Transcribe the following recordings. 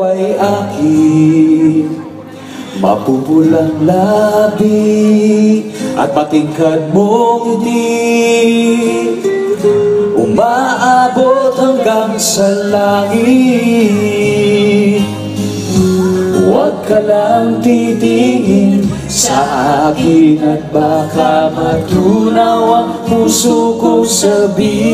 ay akin, mapupulang labi at matingkad mong ngiti, umaabot hanggang sa langit. Huwag ka lang titingin sa akin at baka matunaw ang puso ko sabi.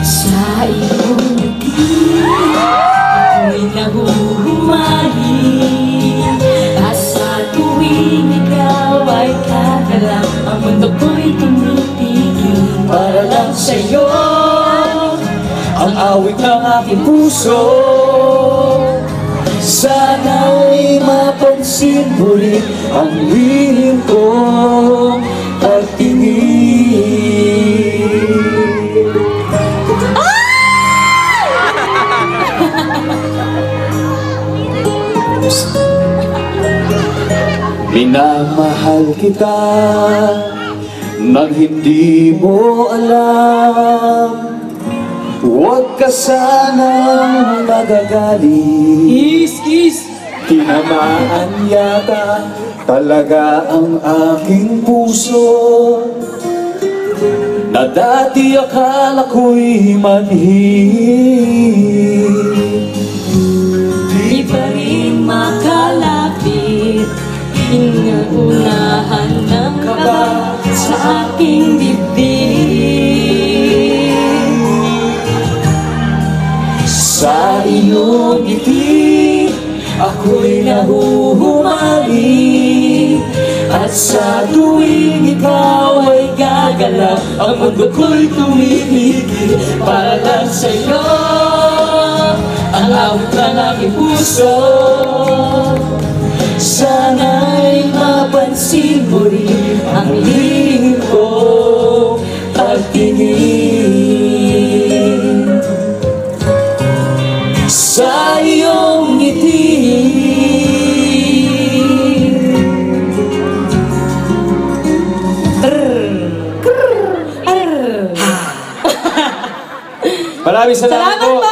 Sa iyong ngiti ako'y nahuhumaling, at sa tuwing ikaw ay kagalang, ang mundo ko'y tumitigil para lang sa'yo. Ang awit ng aking puso, sana'y mapansin mo rin ang lihim kong pagtingin. Minamahal kita nang hindi mo alam. Huwag ka sanang magagalit, tinamaan yata talaga ang aking puso, na dati akala ko'y manhid. Di pa rin makalapit, inuunahan ng kaba sa aking dibdib. Sa iyong ngiti ako'y nahuhumali, at sa tuwing ikaw ay gagalaw, ang mundo ko'y tumitigil para lang sa'yo. Ang awit ng aking puso, sana'y mapansin mo rin ang lihim kong pagtingin. Sa iyong ngiti, Maraming salamat po.